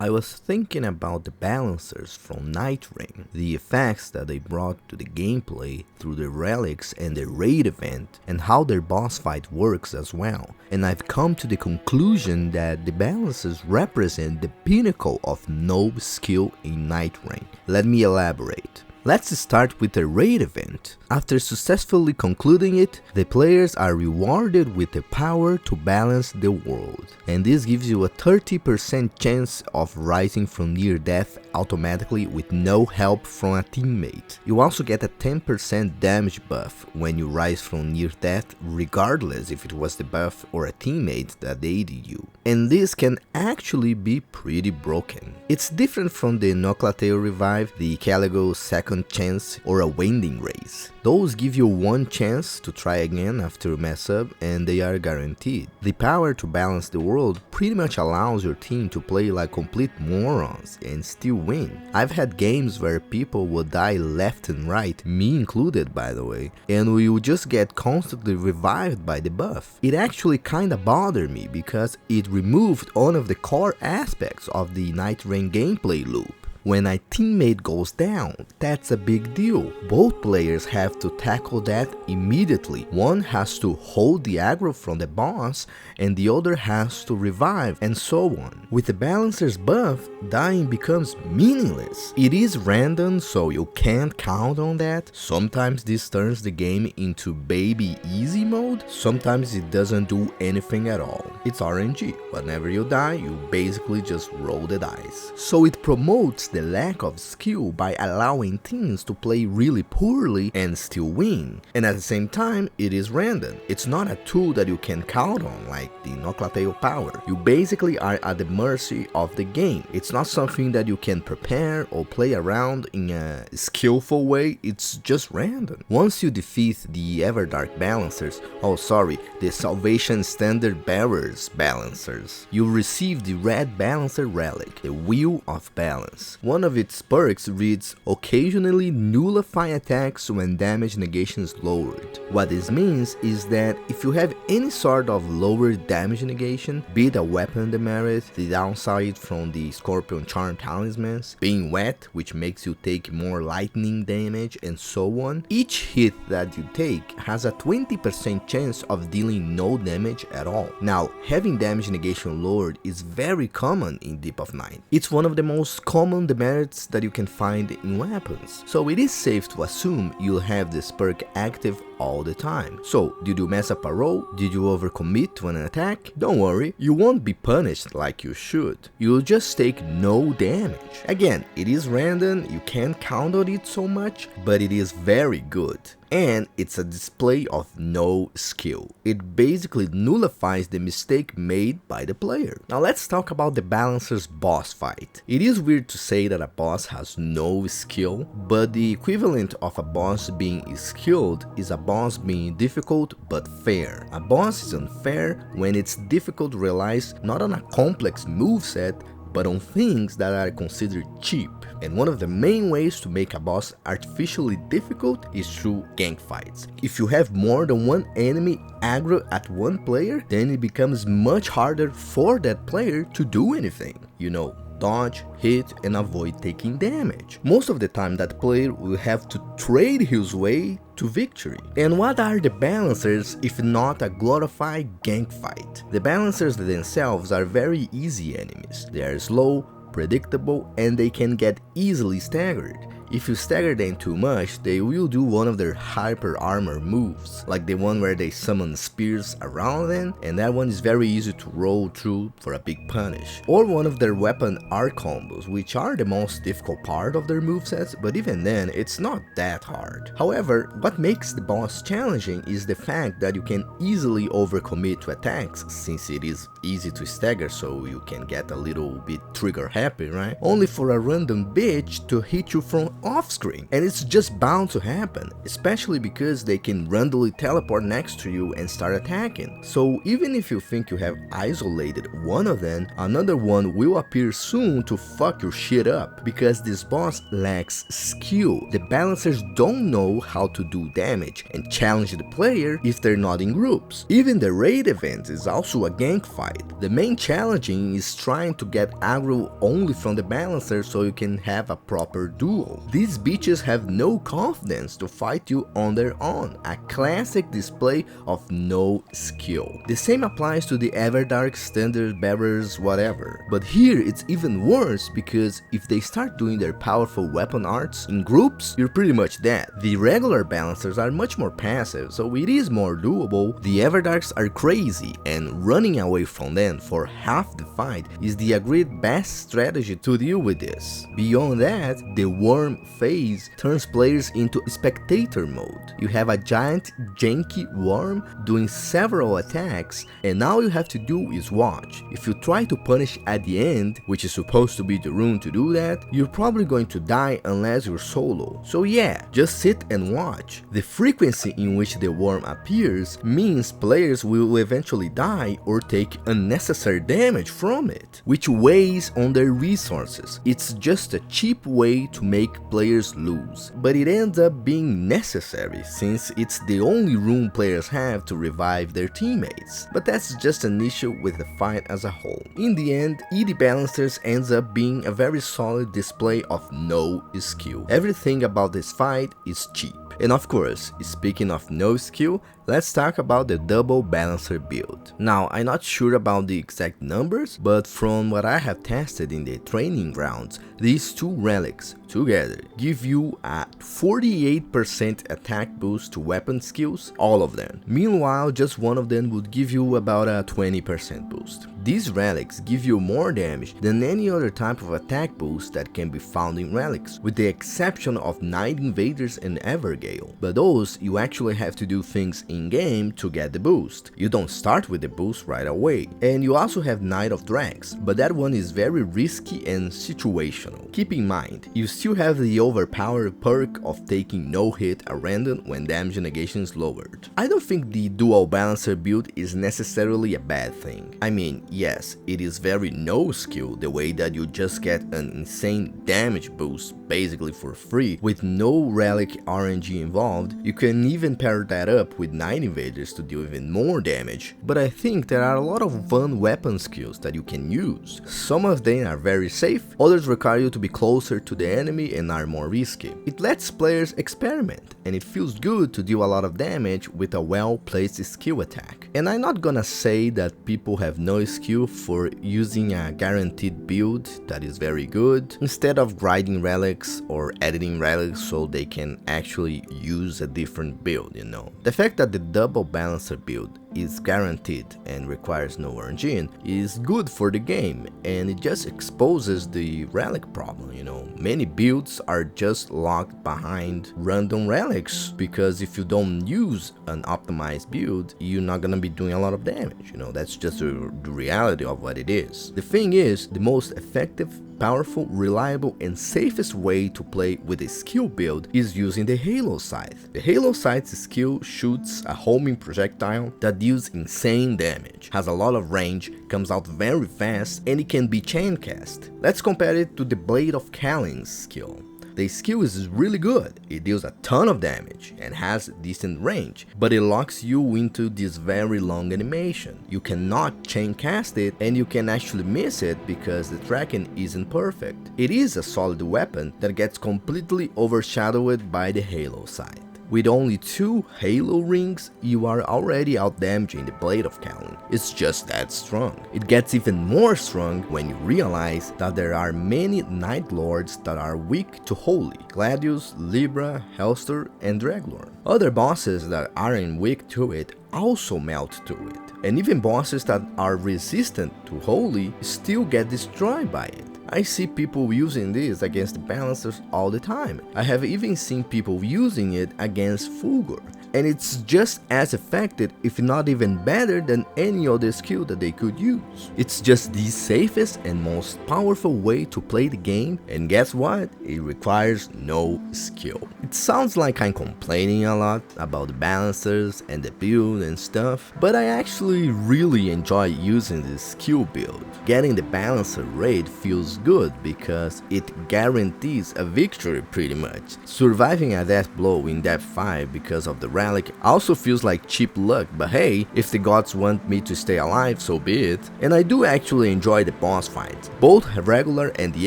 I was thinking about the balancers from Nightreign, the effects that they brought to the gameplay through the relics and the raid event, and how their boss fight works as well, and I've come to the conclusion that the balancers represent the pinnacle of no skill in Nightreign. Let me elaborate. Let's start with the raid event. After successfully concluding it, the players are rewarded with the power to balance the world, and this gives you a 30% chance of rising from near death automatically with no help from a teammate. You also get a 10% damage buff when you rise from near death, regardless if it was the buff or a teammate that aided you. And this can actually be pretty broken. It's different from the Noclateo revive, the Caligo second chance, or a Wending raise. Those give you one chance to try again after you mess up, and they are guaranteed. The power to balance the world pretty much allows your team to play like complete morons and still win. I've had games where people will die left and right, me included by the way, and we will just get constantly revived by the buff. It actually kinda bothered me because it removed one of the core aspects of the Nightreign gameplay loop. When a teammate goes down, that's a big deal. Both players have to tackle that immediately. One has to hold the aggro from the boss and the other has to revive, and so on. With the balancer's buff, dying becomes meaningless. It is random, so you can't count on that. Sometimes this turns the game into baby easy mode, sometimes it doesn't do anything at all. It's RNG. Whenever you die, you basically just roll the dice. So it promotes the lack of skill by allowing teams to play really poorly and still win. And at the same time, it is random. It's not a tool that you can count on like the Noclateo power. You basically are at the mercy of the game. It's not something that you can prepare or play around in a skillful way, it's just random. Once you defeat the Everdark balancers, the Salvation Standard Bearers balancers, you receive the Red Balancer relic, the Wheel of Balance. One of its perks reads, occasionally nullify attacks when damage negation is lowered. What this means is that if you have any sort of lower damage negation, be it a weapon demerit, the downside from the Scorpion Charm talismans, being wet, which makes you take more lightning damage, and so on, each hit that you take has a 20% chance of dealing no damage at all. Now, having damage negation lowered is very common in Deep of Night. It's one of the most common demerits that you can find in weapons, so it is safe to assume you'll have this perk active all the time. So, did you mess up a roll? Did you overcommit to an attack? Don't worry, you won't be punished like you should. You'll just take no damage. Again, it is random, you can't count on it so much, but it is very good. And it's a display of no skill. It basically nullifies the mistake made by the player. Now let's talk about the balancer's boss fight. It is weird to say that a boss has no skill, but the equivalent of a boss being skilled is a boss being difficult but fair. A boss is unfair when its difficult relies not on a complex moveset, but on things that are considered cheap. And one of the main ways to make a boss artificially difficult is through gank fights. If you have more than one enemy aggro at one player, then it becomes much harder for that player to do anything. You know, dodge, hit, and avoid taking damage. Most of the time that player will have to trade his way to victory. And what are the balancers if not a glorified gank fight? The balancers themselves are very easy enemies. They are slow, predictable, and they can get easily staggered. If you stagger them too much, they will do one of their hyper armor moves, like the one where they summon spears around them, and that one is very easy to roll through for a big punish. Or one of their weapon arc combos, which are the most difficult part of their movesets, but even then, it's not that hard. However, what makes the boss challenging is the fact that you can easily overcommit to attacks, since it is easy to stagger, so you can get a little bit trigger happy, right? Only for a random bitch to hit you from off screen, and it's just bound to happen, especially because they can randomly teleport next to you and start attacking. So even if you think you have isolated one of them, another one will appear soon to fuck your shit up, because this boss lacks skill. The balancers don't know how to do damage and challenge the player if they're not in groups. Even the raid event is also a gank fight. fight. The main challenging is trying to get aggro only from the balancer so you can have a proper duel. These bitches have no confidence to fight you on their own, a classic display of no skill. The same applies to the Everdark, Standard Bearers, whatever. But here it's even worse because if they start doing their powerful weapon arts in groups, you're pretty much dead. The regular balancers are much more passive, so it is more doable. The Everdarks are crazy, and running away from them for half the fight is the agreed best strategy to deal with this. Beyond that, the worm phase turns players into spectator mode. You have a giant janky worm doing several attacks, and all you have to do is watch. If you try to punish at the end, which is supposed to be the rune to do that, you're probably going to die unless you're solo. So yeah, just sit and watch. The frequency in which the worm appears means players will eventually die or take unnecessary damage from it, which weighs on their resources. It's just a cheap way to make players lose, but it ends up being necessary since it's the only rune players have to revive their teammates. But that's just an issue with the fight as a whole. In the end, ED Balancers ends up being a very solid display of no skill. Everything about this fight is cheap. And of course, speaking of no skill, let's talk about the double balancer build. Now, I'm not sure about the exact numbers, but from what I have tested in the training grounds, these two relics together give you a 48% attack boost to weapon skills, all of them. Meanwhile, just one of them would give you about a 20% boost. These relics give you more damage than any other type of attack boost that can be found in relics, with the exception of Night Invaders and Evergale. But those, you actually have to do things in-game to get the boost. You don't start with the boost right away. And you also have Night of Drags, but that one is very risky and situational. Keep in mind, you still have the overpowered perk of taking no hit at random when damage negation is lowered. I don't think the dual balancer build is necessarily a bad thing. I mean, yes, it is very no skill the way that you just get an insane damage boost basically for free with no relic RNG involved. You can even pair that up with Night Invaders to do even more damage. But I think there are a lot of fun weapon skills that you can use. Some of them are very safe, others require you to be closer to the enemy and are more risky. It lets players experiment, and it feels good to deal a lot of damage with a well-placed skill attack. And I'm not gonna say that people have no skill for using a guaranteed build that is very good, instead of grinding relics or editing relics so they can actually use a different build, you know. The fact that the double balancer build is guaranteed and requires no RNG is good for the game, and it just exposes the relic problem, you know. Many builds are just locked behind random relics because if you don't use an optimized build, you're not gonna be doing a lot of damage, you know. That's just the reality of what it is. The thing is, the most effective, powerful, reliable, and safest way to play with a skill build is using the Halo Scythe. The Halo Scythe's skill shoots a homing projectile that deals insane damage, has a lot of range, comes out very fast, and it can be chain cast. Let's compare it to the Blade of Kalin's skill. The skill is really good, it deals a ton of damage and has decent range, but it locks you into this very long animation. You cannot chain cast it, and you can actually miss it because the tracking isn't perfect. It is a solid weapon that gets completely overshadowed by the Halo Scythe. With only 2 Halo rings, you are already outdamaging the Blade of Kalin. It's just that strong. It gets even more strong when you realize that there are many Night Lords that are weak to Holy: Gladius, Libra, Hellstor, and Draglorn. Other bosses that aren't weak to it also melt to it, and even bosses that are resistant to Holy still get destroyed by it. I see people using this against the balancers all the time. I have even seen people using it against Fulgor, and it's just as effective, if not even better, than any other skill that they could use. It's just the safest and most powerful way to play the game, and guess what? It requires no skill. It It sounds like I'm complaining a lot about the balancers and the build and stuff, but I actually really enjoy using this skill build. Getting the balancer raid feels good because it guarantees a victory pretty much. Surviving a death blow in depth 5 because of the relic also feels like cheap luck, but hey, if the gods want me to stay alive, so be it. And I do actually enjoy the boss fights, both regular and the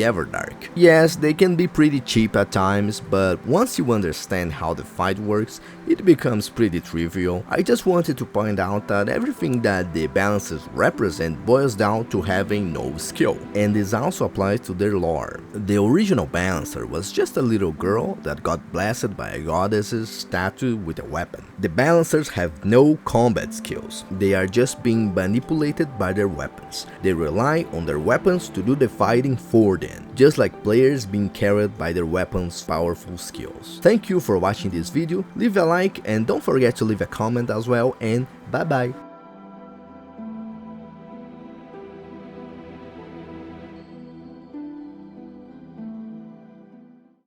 Everdark. Yes, they can be pretty cheap at times, but once you understand how the fight works, it becomes pretty trivial. I just wanted to point out that everything that the balancers represent boils down to having no skill, and this also applies to their lore. The original balancer was just a little girl that got blessed by a goddess's statue with a weapon. The balancers have no combat skills, they are just being manipulated by their weapons. They rely on their weapons to do the fighting for them, just like players being carried by their weapons' powerful skills. Thank you for watching this video, leave a like and don't forget to leave a comment as well, and bye bye!